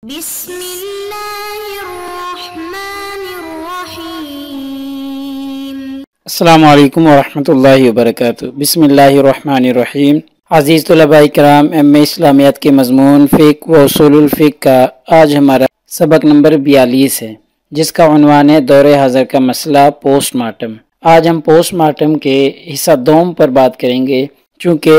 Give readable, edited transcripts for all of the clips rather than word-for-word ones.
بسم اللہ الرحمن الرحیم۔ السلام علیکم ورحمۃ اللہ وبرکاتہ۔ بسم اللہ الرحمن الرحیم۔ عزیز طلباء کرام، ایم.اے اسلامیات کے مضمون فقہ و اصول الفقہ کا آج ہمارا سبق نمبر 42 ہے، جس کا عنوان ہے دور حاضر کا مسئلہ پوسٹ مارٹم۔ آج ہم پوسٹ مارٹم کے حصہ دوم پر بات کریں گے، چونکہ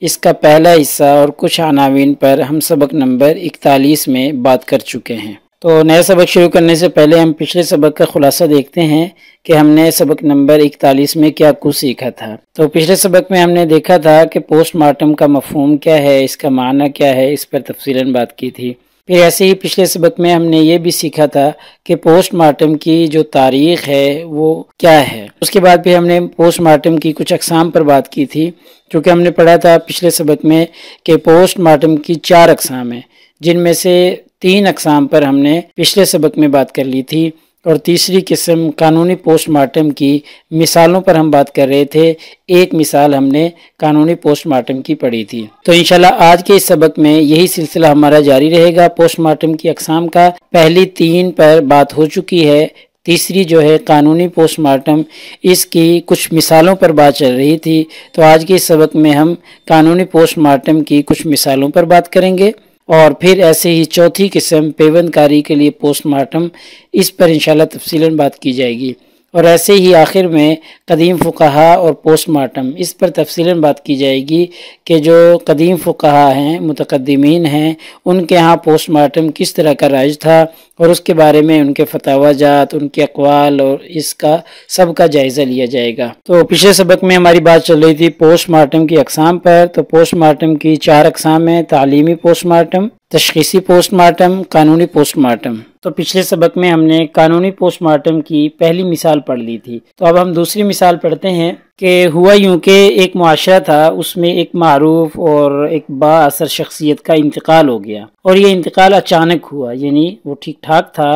اس کا پہلا حصہ اور کچھ عناوین پر ہم سبق نمبر 41 میں بات کر چکے ہیں۔ تو نیا سبق شروع کرنے سے پہلے ہم پچھلے سبق کا خلاصہ دیکھتے ہیں کہ ہم نے سبق نمبر 41 میں کیا کچھ سیکھا تھا۔ تو پچھلے سبق میں ہم نے دیکھا تھا کہ پوسٹ مارٹم کا مفہوم کیا ہے، اس کا معنی کیا ہے، اس پر تفصیلاً بات کی تھی۔ پھر ایسے ہی پچھلے سبق میں ہم نے یہ بھی سیکھا تھا کہ پوسٹ مارٹم کی جو تاریخ ہے وہ کیا ہے۔ اس کے بعد پھر ہم نے پوسٹ مارٹم کی کچھ اقسام پر بات کی تھی، کیونکہ ہم نے پڑھا تھا پچھلے سبق میں کہ پوسٹ مارٹم کی 4 اقسام ہیں، جن میں سے 3 اقسام پر ہم نے پچھلے سبق میں بات کر لی تھی، اور تیسری قسم قانونی پوسٹ مارٹم کی مثالوں پر ہم بات کر رہے تھے۔ ایک مثال ہم نے قانونی پوسٹ مارٹم کی پڑھی تھی۔ تو انشاءاللہ آج کے اس سبق میں یہی سلسلہ ہمارا جاری رہے گا پوسٹ مارٹم کی اقسام کا۔ پہلی 3 پر بات ہو چکی ہے، تیسری جو ہے قانونی پوسٹ مارٹم، اس کی کچھ مثالوں پر بات چل رہی تھی۔ تو آج کے اس سبق میں ہم قانونی پوسٹ مارٹم کی کچھ مثالوں پر بات کریں گے، اور پھر ایسے ہی چوتھی قسم پیوند کاری کے لیے پوسٹ مارٹم، اس پر انشاءاللہ تفصیلاً بات کی جائے گی، اور ایسے ہی آخر میں قدیم فقہا اور پوسٹ مارٹم، اس پر تفصیلاً بات کی جائے گی کہ جو قدیم فقہا ہیں، متقدمین ہیں، ان کے ہاں پوسٹ مارٹم کس طرح کا رائج تھا، اور اس کے بارے میں ان کے فتاوی جات، ان کے اقوال اور اس کا سب کا جائزہ لیا جائے گا۔ تو پچھلے سبق میں ہماری بات چل رہی تھی پوسٹ مارٹم کی اقسام پر۔ تو پوسٹ مارٹم کی 4 اقسام ہیں: تعلیمی پوسٹ مارٹم، تشخیصی پوسٹ مارٹم، قانونی پوسٹ مارٹم۔ تو پچھلے سبق میں ہم نے قانونی پوسٹ مارٹم کی پہلی مثال پڑھ لی تھی۔ تو اب ہم دوسری مثال پڑھتے ہیں کہ ہوا یوں کہ ایک معاشرہ تھا، اس میں ایک معروف اور ایک با اثر شخصیت کا انتقال ہو گیا، اور یہ انتقال اچانک ہوا، یعنی وہ ٹھیک ٹھاک تھا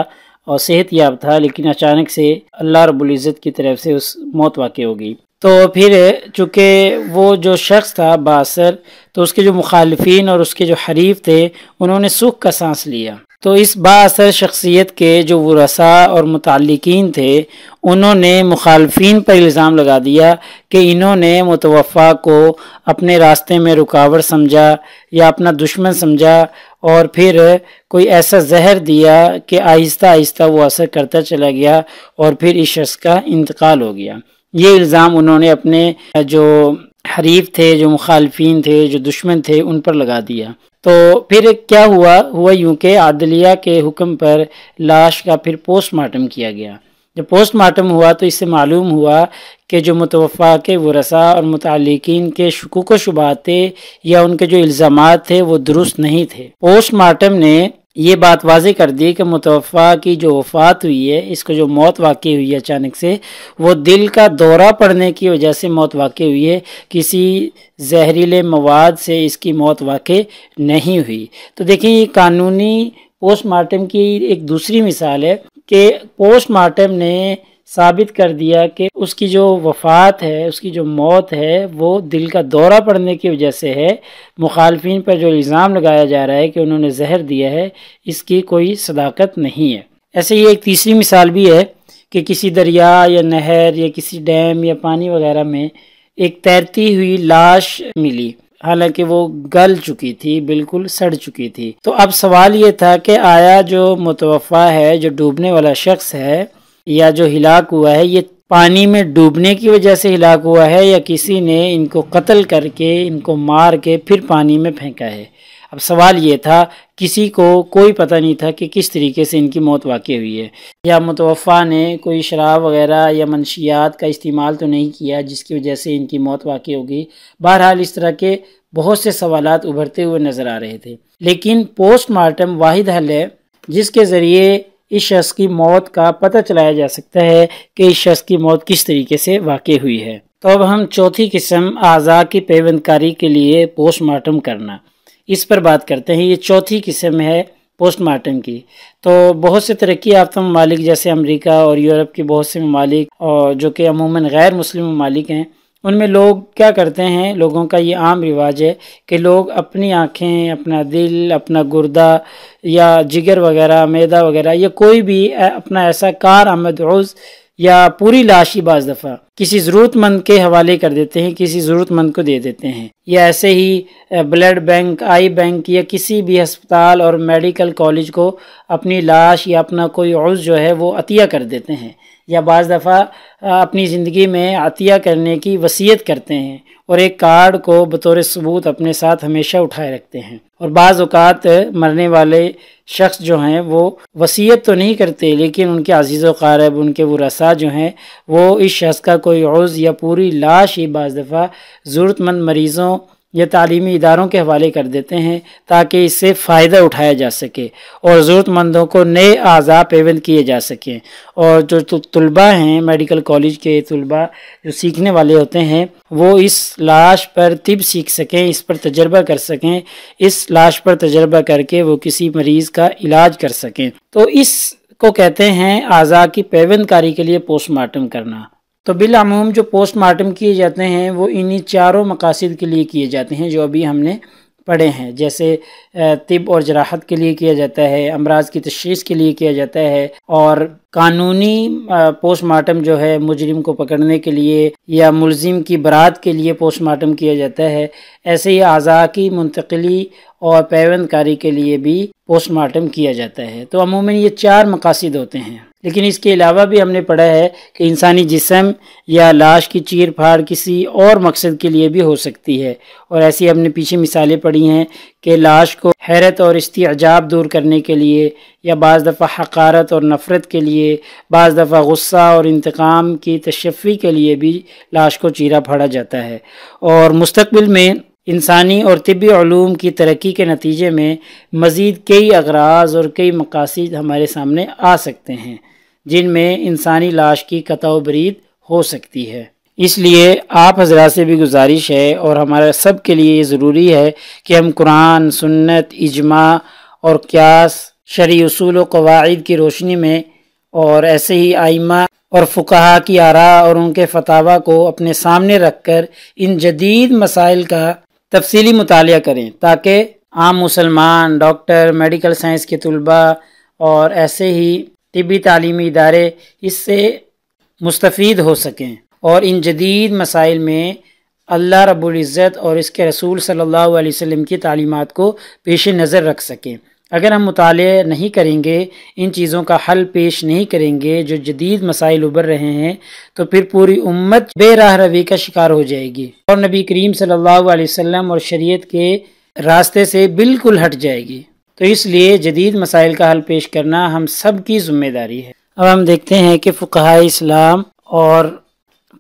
اور صحت یاب تھا، لیکن اچانک سے اللہ رب العزت کی طرف سے اس موت واقع ہو گئی۔ تو پھر چونکہ وہ جو شخص تھا با اثر، تو اس کے جو مخالفین اور اس کے جو حریف تھے، انہوں نے سکھ کا سانس لیا۔ تو اس با اثر شخصیت کے جو ورثاء اور متعلقین تھے، انہوں نے مخالفین پر الزام لگا دیا کہ انہوں نے متوفی کو اپنے راستے میں رکاوٹ سمجھا یا اپنا دشمن سمجھا، اور پھر کوئی ایسا زہر دیا کہ آہستہ آہستہ وہ اثر کرتا چلا گیا، اور پھر اس شخص کا انتقال ہو گیا۔ یہ الزام انہوں نے اپنے جو حریف تھے، جو مخالفین تھے، جو دشمن تھے، ان پر لگا دیا۔ تو پھر کیا ہوا یوں کہ عدلیہ کے حکم پر لاش کا پھر پوسٹ مارٹم کیا گیا۔ جب پوسٹ مارٹم ہوا تو اس سے معلوم ہوا کہ جو متوفی کے ورثاء اور متعلقین کے شکوک و شبہات تھے یا ان کے جو الزامات تھے وہ درست نہیں تھے۔ پوسٹ مارٹم نے یہ بات واضح کر دی کہ متوفی کی جو وفات ہوئی ہے، اس کو جو موت واقع ہوئی ہے اچانک سے، وہ دل کا دورہ پڑنے کی وجہ سے موت واقع ہوئی ہے، کسی زہریلے مواد سے اس کی موت واقع نہیں ہوئی۔ تو دیکھیں، یہ قانونی پوسٹ مارٹم کی ایک دوسری مثال ہے کہ پوسٹ مارٹم نے ثابت کر دیا کہ اس کی جو وفات ہے، اس کی جو موت ہے، وہ دل کا دورہ پڑنے کی وجہ سے ہے۔ مخالفین پر جو الزام لگایا جا رہا ہے کہ انہوں نے زہر دیا ہے، اس کی کوئی صداقت نہیں ہے۔ ایسے ہی ایک تیسری مثال بھی ہے کہ کسی دریا یا نہر یا کسی ڈیم یا پانی وغیرہ میں ایک تیرتی ہوئی لاش ملی، حالانکہ وہ گل چکی تھی، بالکل سڑ چکی تھی۔ تو اب سوال یہ تھا کہ آیا جو متوفی ہے، جو ڈوبنے والا شخص ہے یا جو ہلاک ہوا ہے، یہ پانی میں ڈوبنے کی وجہ سے ہلاک ہوا ہے یا کسی نے ان کو قتل کر کے، ان کو مار کے پھر پانی میں پھینکا ہے؟ اب سوال یہ تھا، کسی کو کوئی پتہ نہیں تھا کہ کس طریقے سے ان کی موت واقع ہوئی ہے، یا متوفی نے کوئی شراب وغیرہ یا منشیات کا استعمال تو نہیں کیا جس کی وجہ سے ان کی موت واقع ہوگی۔ بہرحال اس طرح کے بہت سے سوالات ابھرتے ہوئے نظر آ رہے تھے، لیکن پوسٹ مارٹم واحد حل ہے جس کے ذریعے اس شخص کی موت کا پتہ چلایا جا سکتا ہے کہ اس شخص کی موت کس طریقے سے واقع ہوئی ہے۔ تو اب ہم چوتھی قسم اعضاء کی پیوند کاری کے لیے پوسٹ مارٹم کرنا، اس پر بات کرتے ہیں۔ یہ چوتھی قسم ہے پوسٹ مارٹم کی۔ تو بہت سے ترقی یافتہ ممالک جیسے امریکہ اور یورپ کے بہت سے ممالک، اور جو کہ عموماً غیر مسلم ممالک ہیں، ان میں لوگ کیا کرتے ہیں، لوگوں کا یہ عام رواج ہے کہ لوگ اپنی آنکھیں، اپنا دل، اپنا گردہ یا جگر وغیرہ، معدہ وغیرہ، یا کوئی بھی اپنا ایسا کارآمد عضو یا پوری لاش ہی بعض دفعہ کسی ضرورت مند کے حوالے کر دیتے ہیں، کسی ضرورت مند کو دے دیتے ہیں، یا ایسے ہی بلڈ بینک، آئی بینک یا کسی بھی ہسپتال اور میڈیکل کالج کو اپنی لاش یا اپنا کوئی عضو جو ہے وہ عطیہ کر دیتے ہیں، یا بعض دفعہ اپنی زندگی میں عطیہ کرنے کی وصیت کرتے ہیں اور ایک کارڈ کو بطور ثبوت اپنے ساتھ ہمیشہ اٹھائے رکھتے ہیں۔ اور بعض اوقات مرنے والے شخص جو ہیں وہ وصیت تو نہیں کرتے، لیکن ان کے عزیز و قارب، ان کے ورثاء جو ہیں وہ اس شخص کا کوئی عضو یا پوری لاش ہی بعض دفعہ ضرورت مند مریضوں یا تعلیمی اداروں کے حوالے کر دیتے ہیں تاکہ اس سے فائدہ اٹھایا جا سکے اور ضرورت مندوں کو نئے اعضاء پیوند کیے جا سکیں۔ اور جو طلباء ہیں، میڈیکل کالج کے طلباء جو سیکھنے والے ہوتے ہیں، وہ اس لاش پر طب سیکھ سکیں، اس پر تجربہ کر سکیں، اس لاش پر تجربہ کر کے وہ کسی مریض کا علاج کر سکیں۔ تو اس کو کہتے ہیں اعضاء کی پیوند کاری کے لیے پوسٹ مارٹم کرنا۔ تو بالعموم جو پوسٹ مارٹم کیے جاتے ہیں وہ انہی چاروں مقاصد کے لیے کیے جاتے ہیں جو ابھی ہم نے پڑھے ہیں، جیسے طب اور جراحت کے لیے کیا جاتا ہے، امراض کی تشخیص کے لیے کیا جاتا ہے، اور قانونی پوسٹ مارٹم جو ہے مجرم کو پکڑنے کے لیے یا ملزم کی برات کے لیے پوسٹ مارٹم کیا جاتا ہے۔ ایسے ہی اعضاء کی منتقلی اور پیوند کاری کے لیے بھی پوسٹ مارٹم کیا جاتا ہے۔ تو عموماً یہ 4 مقاصد ہوتے ہیں، لیکن اس کے علاوہ بھی ہم نے پڑھا ہے کہ انسانی جسم یا لاش کی چیر پھاڑ کسی اور مقصد کے لیے بھی ہو سکتی ہے، اور ایسی ہم نے پیچھے مثالیں پڑھی ہیں کہ لاش کو حیرت اور استعجاب دور کرنے کے لیے، یا بعض دفعہ حقارت اور نفرت کے لیے، بعض دفعہ غصہ اور انتقام کی تشفی کے لیے بھی لاش کو چیرا پھاڑا جاتا ہے۔ اور مستقبل میں انسانی اور طبی علوم کی ترقی کے نتیجے میں مزید کئی اغراض اور کئی مقاصد ہمارے سامنے آ سکتے ہیں جن میں انسانی لاش کی قطع و برید ہو سکتی ہے۔ اس لیے آپ حضرات سے بھی گزارش ہے اور ہمارا سب کے لیے یہ ضروری ہے کہ ہم قرآن، سنت، اجماع اور قیاس، شرعی اصول و قواعد کی روشنی میں اور ایسے ہی ائمہ اور فقہا کی آراء اور ان کے فتاویٰ کو اپنے سامنے رکھ کر ان جدید مسائل کا تفصیلی مطالعہ کریں تاکہ عام مسلمان، ڈاکٹر، میڈیکل سائنس کے طلباء اور ایسے ہی طبی تعلیمی ادارے اس سے مستفید ہو سکیں اور ان جدید مسائل میں اللہ رب العزت اور اس کے رسول صلی اللہ علیہ وسلم کی تعلیمات کو پیش نظر رکھ سکیں۔ اگر ہم مطالعہ نہیں کریں گے، ان چیزوں کا حل پیش نہیں کریں گے جو جدید مسائل ابھر رہے ہیں، تو پھر پوری امت بے راہ روی کا شکار ہو جائے گی اور نبی کریم صلی اللہ علیہ وسلم اور شریعت کے راستے سے بالکل ہٹ جائے گی۔ تو اس لیے جدید مسائل کا حل پیش کرنا ہم سب کی ذمہ داری ہے۔ اب ہم دیکھتے ہیں کہ فقہائے اسلام اور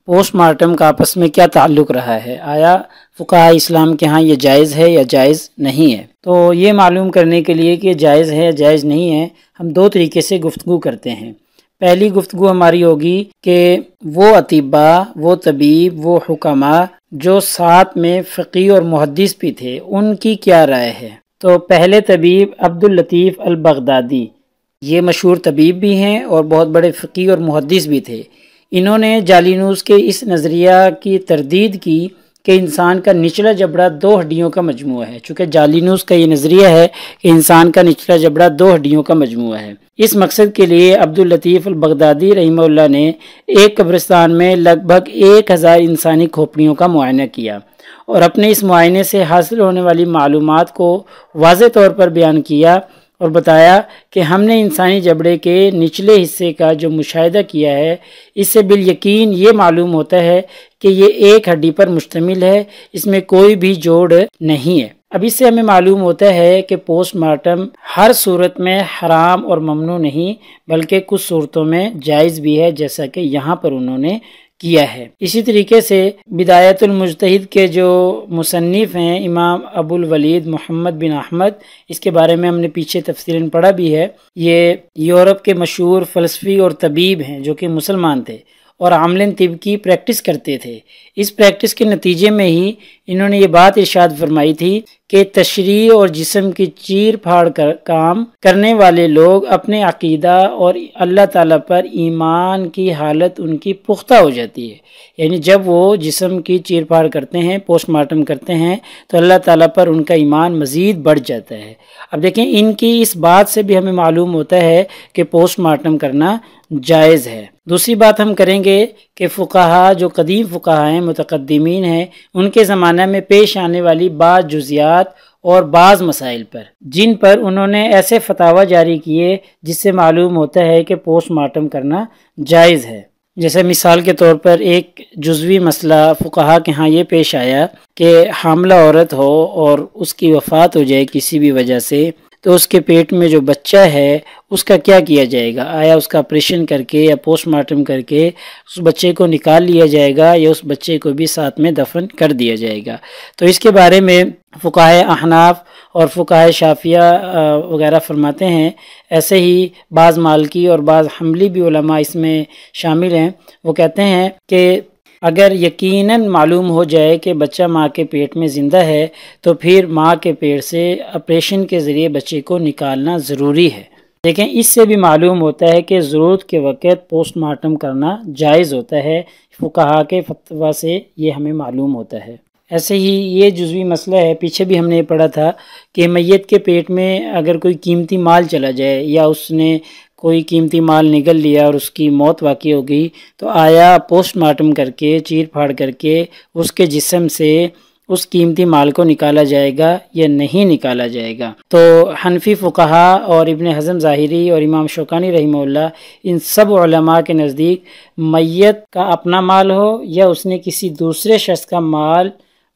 پوسٹ مارٹم کا آپس میں کیا تعلق رہا ہے، آیا فقہائے اسلام کے ہاں یہ جائز ہے یا جائز نہیں ہے۔ تو یہ معلوم کرنے کے لیے کہ جائز ہے یا جائز نہیں ہے، ہم 2 طریقے سے گفتگو کرتے ہیں۔ پہلی گفتگو ہماری ہوگی کہ وہ اطباء، وہ طبیب، وہ حکماء جو ساتھ میں فقیہ اور محدث بھی تھے، ان کی کیا رائے ہے۔ تو پہلے طبیب عبداللطیف البغدادی، یہ مشہور طبیب بھی ہیں اور بہت بڑے فقیہ اور محدث بھی تھے۔ انہوں نے جالینوس کے اس نظریہ کی تردید کی کہ انسان کا نچلا جبڑا 2 ہڈیوں کا مجموعہ ہے۔ چونکہ جالینوس کا یہ نظریہ ہے کہ انسان کا نچلا جبڑا 2 ہڈیوں کا مجموعہ ہے۔ اس مقصد کے لیے عبداللطیف البغدادی رحمہ اللہ نے ایک قبرستان میں لگ بھگ 1000 انسانی کھوپڑیوں کا معائنہ کیا اور اپنے اس معائنے سے حاصل ہونے والی معلومات کو واضح طور پر بیان کیا اور بتایا کہ ہم نے انسانی جبڑے کے نچلے حصے کا جو مشاہدہ کیا ہے، اس سے بالیقین یہ معلوم ہوتا ہے کہ یہ ایک ہڈی پر مشتمل ہے، اس میں کوئی بھی جوڑ نہیں ہے۔ اب اس سے ہمیں معلوم ہوتا ہے کہ پوسٹ مارٹم ہر صورت میں حرام اور ممنوع نہیں، بلکہ کچھ صورتوں میں جائز بھی ہے، جیسا کہ یہاں پر انہوں نے کیا ہے۔ اسی طریقے سے بدایت المجتہد کے جو مصنف ہیں امام ابو الولید محمد بن احمد، اس کے بارے میں ہم نے پیچھے تفصیلاً پڑھا بھی ہے، یہ یورپ کے مشہور فلسفی اور طبیب ہیں جو کہ مسلمان تھے، اور عملاً طب کی پریکٹس کرتے تھے۔ اس پریکٹس کے نتیجے میں ہی انہوں نے یہ بات ارشاد فرمائی تھی کہ تشریح اور جسم کی چیر پھاڑ کر کام کرنے والے لوگ اپنے عقیدہ اور اللہ تعالیٰ پر ایمان کی حالت ان کی پختہ ہو جاتی ہے، یعنی جب وہ جسم کی چیر پھاڑ کرتے ہیں، پوسٹ مارٹم کرتے ہیں، تو اللہ تعالیٰ پر ان کا ایمان مزید بڑھ جاتا ہے۔ اب دیکھیں ان کی اس بات سے بھی ہمیں معلوم ہوتا ہے کہ پوسٹ مارٹم کرنا جائز ہے۔ دوسری بات ہم کریں گے کہ فقہا جو قدیم فقہا ہیں، متقدمین ہیں، ان کے زمانہ میں پیش آنے والی بعض جزیات اور بعض مسائل پر، جن پر انہوں نے ایسے فتاوی جاری کیے جس سے معلوم ہوتا ہے کہ پوسٹ مارٹم کرنا جائز ہے۔ جیسے مثال کے طور پر ایک جزوی مسئلہ فقہا کے ہاں یہ پیش آیا کہ حاملہ عورت ہو اور اس کی وفات ہو جائے کسی بھی وجہ سے، تو اس کے پیٹ میں جو بچہ ہے اس کا کیا کیا جائے گا؟ آیا اس کا آپریشن کر کے یا پوسٹ مارٹم کر کے اس بچے کو نکال لیا جائے گا یا اس بچے کو بھی ساتھ میں دفن کر دیا جائے گا؟ تو اس کے بارے میں فقہائے احناف اور فقہائے شافعیہ وغیرہ فرماتے ہیں، ایسے ہی بعض مالکی اور بعض حنبلی بھی علماء اس میں شامل ہیں، وہ کہتے ہیں کہ اگر یقیناً معلوم ہو جائے کہ بچہ ماں کے پیٹ میں زندہ ہے تو پھر ماں کے پیٹ سے آپریشن کے ذریعے بچے کو نکالنا ضروری ہے۔ دیکھیں اس سے بھی معلوم ہوتا ہے کہ ضرورت کے وقت پوسٹ مارٹم کرنا جائز ہوتا ہے، فقہا کے فتویٰ سے یہ ہمیں معلوم ہوتا ہے۔ ایسے ہی یہ جزوی مسئلہ ہے، پیچھے بھی ہم نے پڑھا تھا کہ میت کے پیٹ میں اگر کوئی قیمتی مال چلا جائے یا اس نے کوئی قیمتی مال نگل لیا اور اس کی موت واقع ہو گئی، تو آیا پوسٹ مارٹم کر کے چیر پھاڑ کر کے اس کے جسم سے اس قیمتی مال کو نکالا جائے گا یا نہیں نکالا جائے گا؟ تو حنفی فقہا اور ابن حزم ظاہری اور امام شوکانی رحمہ اللہ، ان سب علماء کے نزدیک میت کا اپنا مال ہو یا اس نے کسی دوسرے شخص کا مال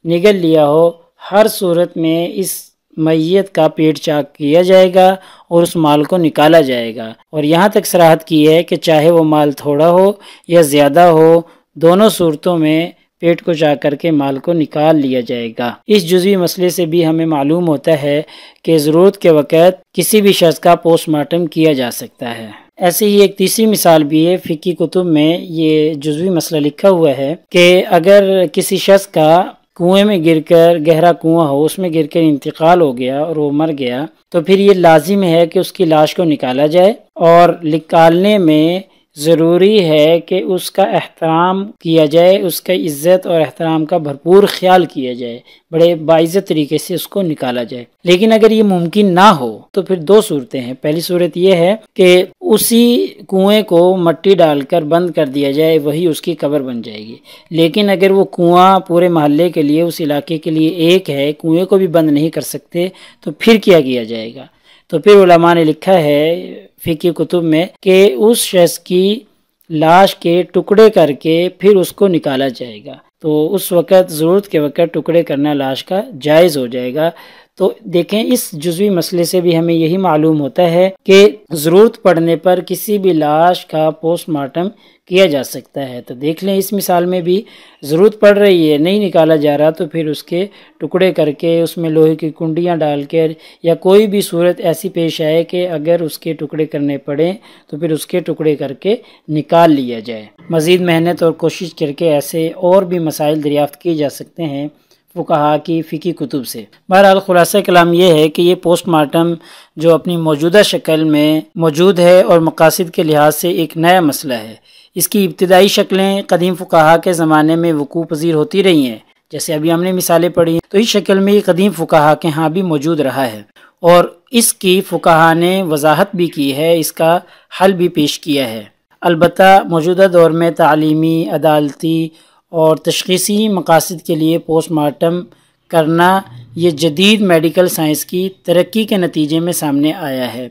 نگل لیا ہو، ہر صورت میں اس میت کا پیٹ چاک کیا جائے گا اور اس مال کو نکالا جائے گا، اور یہاں تک صراحت کی ہے کہ چاہے وہ مال تھوڑا ہو یا زیادہ ہو، دونوں صورتوں میں پیٹ کو چاک کر کے مال کو نکال لیا جائے گا۔ اس جزوی مسئلے سے بھی ہمیں معلوم ہوتا ہے کہ ضرورت کے وقت کسی بھی شخص کا پوسٹ مارٹم کیا جا سکتا ہے۔ ایسے ہی ایک تیسری مثال بھی ہے، فقہی کتب میں یہ جزوی مسئلہ لکھا ہوا ہے کہ اگر کسی شخص کا کنویں میں گر کر، گہرا کنواں ہو، اس میں گر کر انتقال ہو گیا اور وہ مر گیا، تو پھر یہ لازم ہے کہ اس کی لاش کو نکالا جائے، اور نکالنے میں ضروری ہے کہ اس کا احترام کیا جائے، اس کا عزت اور احترام کا بھرپور خیال کیا جائے، بڑے باعزت طریقے سے اس کو نکالا جائے۔ لیکن اگر یہ ممکن نہ ہو تو پھر دو صورتیں ہیں۔ پہلی صورت یہ ہے کہ اسی کنویں کو مٹی ڈال کر بند کر دیا جائے، وہی اس کی قبر بن جائے گی۔ لیکن اگر وہ کنواں پورے محلے کے لیے، اس علاقے کے لیے ایک ہے، کنویں کو بھی بند نہیں کر سکتے، تو پھر کیا کیا جائے گا؟ تو پھر علماء نے لکھا ہے فقہی کتب میں کہ اس شخص کی لاش کے ٹکڑے کر کے پھر اس کو نکالا جائے گا، تو اس وقت ضرورت کے وقت ٹکڑے کرنا لاش کا جائز ہو جائے گا۔ تو دیکھیں اس جزوی مسئلے سے بھی ہمیں یہی معلوم ہوتا ہے کہ ضرورت پڑنے پر کسی بھی لاش کا پوسٹ مارٹم کیا جا سکتا ہے۔ تو دیکھ لیں اس مثال میں بھی ضرورت پڑ رہی ہے، نہیں نکالا جا رہا، تو پھر اس کے ٹکڑے کر کے اس میں لوہے کی کنڈیاں ڈال کر، یا کوئی بھی صورت ایسی پیش آئے کہ اگر اس کے ٹکڑے کرنے پڑیں تو پھر اس کے ٹکڑے کر کے نکال لیا جائے۔ مزید محنت اور کوشش کر کے ایسے اور بھی مسائل دریافت کیے جا سکتے ہیں فقہا کی فقہی کتب سے۔ بہرحال خلاصہ کلام یہ ہے کہ یہ پوسٹ مارٹم جو اپنی موجودہ شکل میں موجود ہے اور مقاصد کے لحاظ سے ایک نیا مسئلہ ہے، اس کی ابتدائی شکلیں قدیم فقہا کے زمانے میں وقوع پذیر ہوتی رہی ہیں، جیسے ابھی ہم نے مثالیں پڑھی، تو اس شکل میں یہ قدیم فقہا کے ہاں بھی موجود رہا ہے، اور اس کی فقہا نے وضاحت بھی کی ہے، اس کا حل بھی پیش کیا ہے۔ البتہ موجودہ دور میں تعلیمی، عدالتی اور تشخیصی مقاصد کے لیے پوسٹ مارٹم کرنا یہ جدید میڈیکل سائنس کی ترقی کے نتیجے میں سامنے آیا ہے،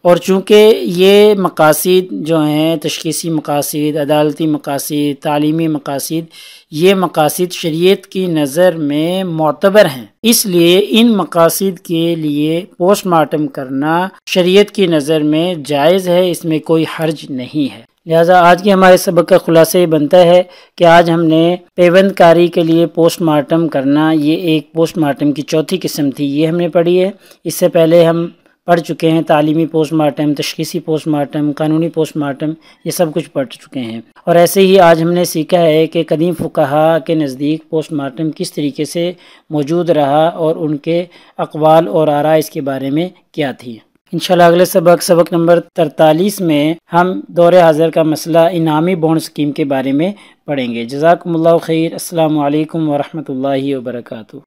اور چونکہ یہ مقاصد جو ہیں، تشخیصی مقاصد، عدالتی مقاصد، تعلیمی مقاصد، یہ مقاصد شریعت کی نظر میں معتبر ہیں، اس لیے ان مقاصد کے لیے پوسٹ مارٹم کرنا شریعت کی نظر میں جائز ہے، اس میں کوئی حرج نہیں ہے۔ لہٰذا آج کے ہمارے سبق کا خلاصہ یہ بنتا ہے کہ آج ہم نے پیوند کاری کے لیے پوسٹ مارٹم کرنا، یہ ایک پوسٹ مارٹم کی چوتھی قسم تھی، یہ ہم نے پڑھی ہے۔ اس سے پہلے ہم پڑھ چکے ہیں، تعلیمی پوسٹ مارٹم، تشخیصی پوسٹ مارٹم، قانونی پوسٹ مارٹم، یہ سب کچھ پڑھ چکے ہیں۔ اور ایسے ہی آج ہم نے سیکھا ہے کہ قدیم فقہا کے نزدیک پوسٹ مارٹم کس طریقے سے موجود رہا اور ان کے اقوال اور آراء اس کے بارے میں کیا تھی۔ انشاءاللہ اگلے سبق نمبر 43 میں ہم دور حاضر کا مسئلہ انعامی بانڈ اسکیم کے بارے میں پڑھیں گے۔ جزاکم اللہ خیر۔ السلام علیکم ورحمۃ اللہ وبرکاتہ۔